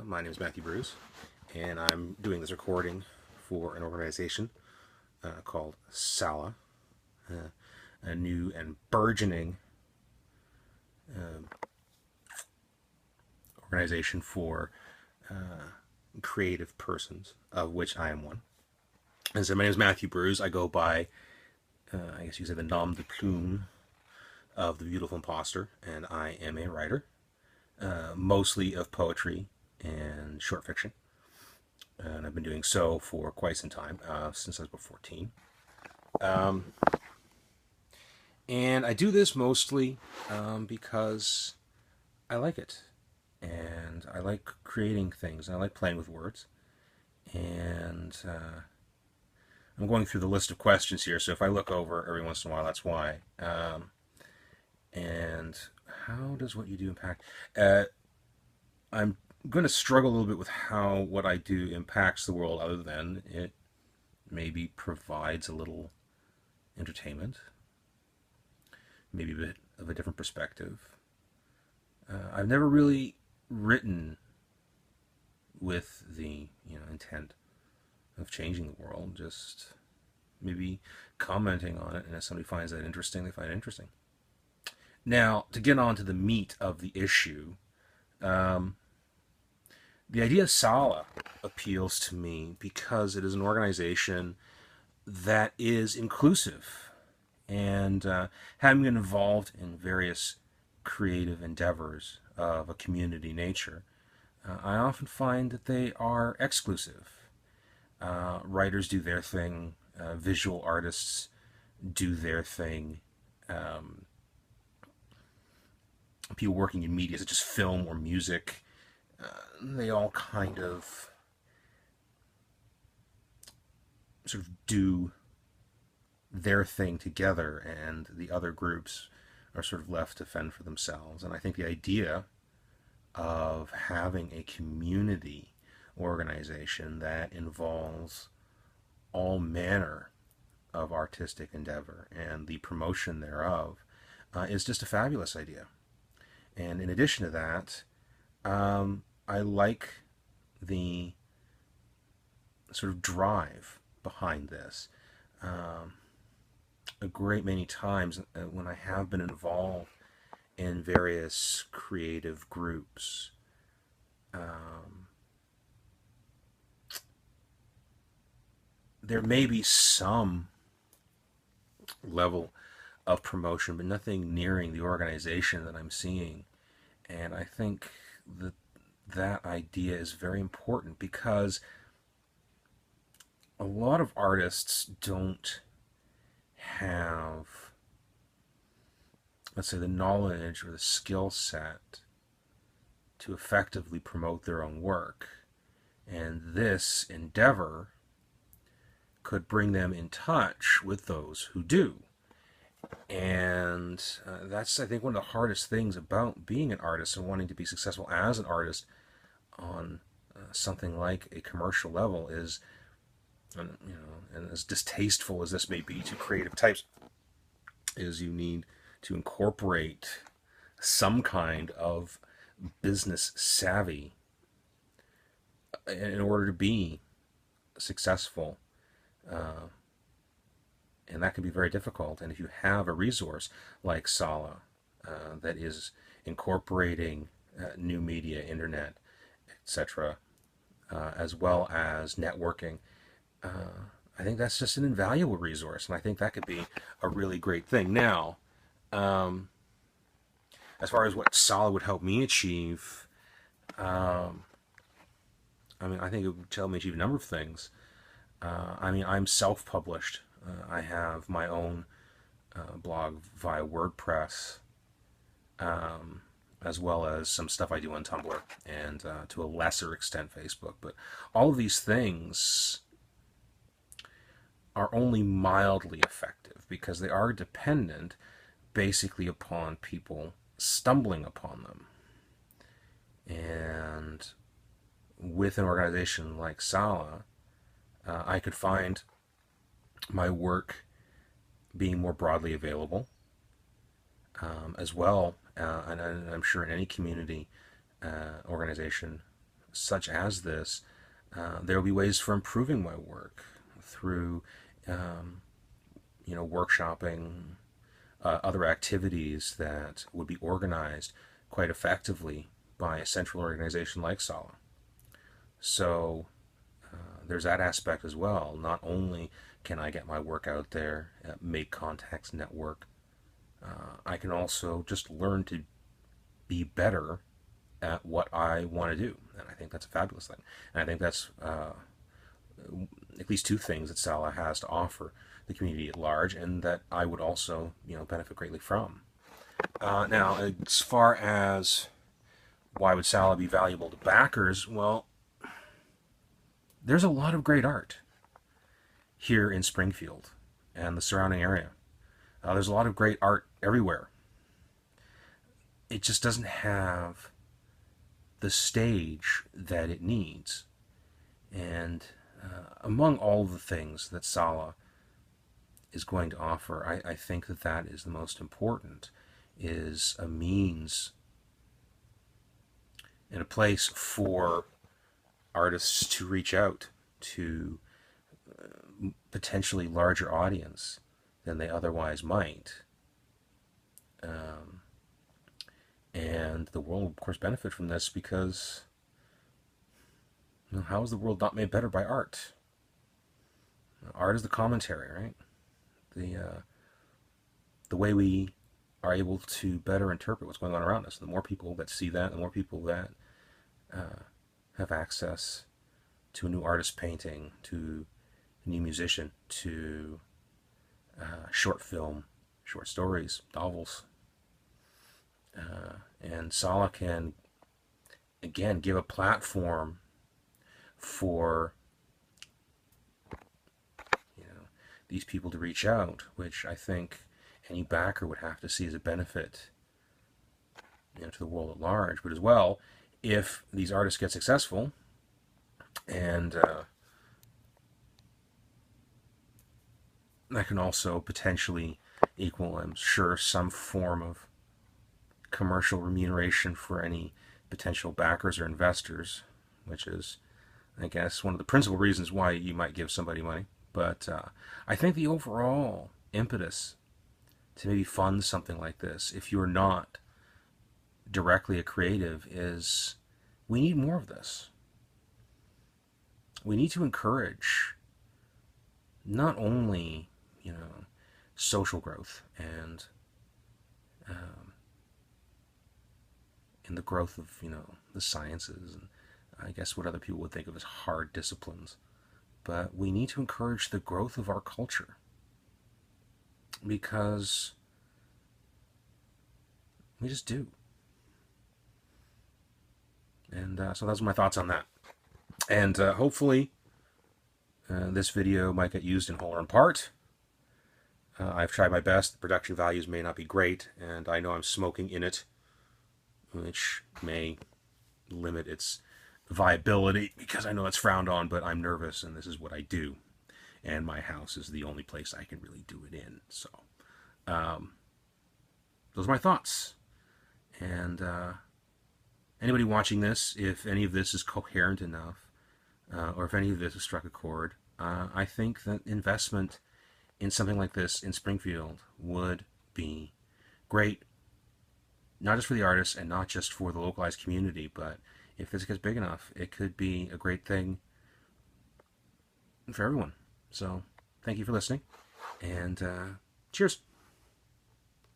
My name is Matthew Brewes, and I'm doing this recording for an organization called Sala, a new and burgeoning organization for creative persons, of which I am one. And so my name is Matthew Brewes. I go by, I guess you could say, the nom de plume of the Beautiful Imposter, and I am a writer, mostly of poetry and short fiction. And I've been doing so for quite some time, since I was about 14. And I do this mostly because I like it. And I like creating things. And I like playing with words. And I'm going through the list of questions here, so if I look over every once in a while, that's why. And how does what you do impact? I'm going to struggle a little bit with how what I do impacts the world, other than it maybe provides a little entertainment, maybe a bit of a different perspective. I've never really written with the intent of changing the world, just maybe commenting on it, and if somebody finds that interesting, they find it interesting. Now, to get on to the meat of the issue, the idea of Sala appeals to me because it is an organization that is inclusive, and having been involved in various creative endeavors of a community nature, I often find that they are exclusive. Writers do their thing, visual artists do their thing, people working in media, such as film or music, they all kind of sort of do their thing together, and the other groups are sort of left to fend for themselves. And I think the idea of having a community organization that involves all manner of artistic endeavor and the promotion thereof is just a fabulous idea. And in addition to that, I like the sort of drive behind this. A great many times when I have been involved in various creative groups, there may be some level of promotion, but nothing nearing the organization that I'm seeing. And I think that that idea is very important, because a lot of artists don't have, let's say, the knowledge or the skill set to effectively promote their own work. And this endeavor could bring them in touch with those who do. And that's, I think, one of the hardest things about being an artist and wanting to be successful as an artist on something like a commercial level is, and as distasteful as this may be to creative types, is you need to incorporate some kind of business savvy in order to be successful. And that can be very difficult. And if you have a resource like Sala that is incorporating new media, internet, etc., as well as networking, I think that's just an invaluable resource. And I think that could be a really great thing. Now, as far as what Sala would help me achieve, I think it would help me achieve a number of things. I'm self-published. I have my own blog via WordPress, as well as some stuff I do on Tumblr, and to a lesser extent Facebook. But all of these things are only mildly effective because they are dependent basically upon people stumbling upon them. And with an organization like Sala, I could find my work being more broadly available, as well, and I'm sure in any community organization such as this, there will be ways for improving my work through, workshopping, other activities that would be organized quite effectively by a central organization like Sala. So there's that aspect as well. Not only can I get my work out there, make contacts, network, I can also just learn to be better at what I want to do. And I think that's a fabulous thing. And I think that's at least two things that Sala has to offer the community at large, and that I would also, benefit greatly from. Now, as far as why would Sala be valuable to backers, well, there's a lot of great art here in Springfield and the surrounding area. There's a lot of great art everywhere. It just doesn't have the stage that it needs. And among all of the things that Sala is going to offer, I think that that is the most important, is a means and a place for artists to reach out to potentially larger audience than they otherwise might. And the world will, of course, benefit from this because, how is the world not made better by art? Art is the commentary, right? The way we are able to better interpret what's going on around us. The more people that see that, the more people that have access to a new artist painting, to a new musician, to short film, short stories, novels. And Sala can, again, give a platform for these people to reach out, which I think any backer would have to see as a benefit to the world at large. But as well, if these artists get successful, and that can also potentially equal, I'm sure, some form of commercial remuneration for any potential backers or investors, which is, I guess, one of the principal reasons why you might give somebody money. But I think the overall impetus to maybe fund something like this, if you're not directly a creative, is we need more of this. We need to encourage not only, social growth and in the growth of, the sciences and I guess what other people would think of as hard disciplines, but we need to encourage the growth of our culture, because we just do. And so those are my thoughts on that. And hopefully this video might get used in whole or in part. I've tried my best. The production values may not be great, and I know I'm smoking in it, which may limit its viability because I know it's frowned on, but I'm nervous and this is what I do. And my house is the only place I can really do it in. So those are my thoughts. And anybody watching this, if any of this is coherent enough, or if any of this has struck a chord, I think that investment in something like this in Springfield would be great, not just for the artists and not just for the localized community, but if this gets big enough, it could be a great thing for everyone. So thank you for listening, and cheers.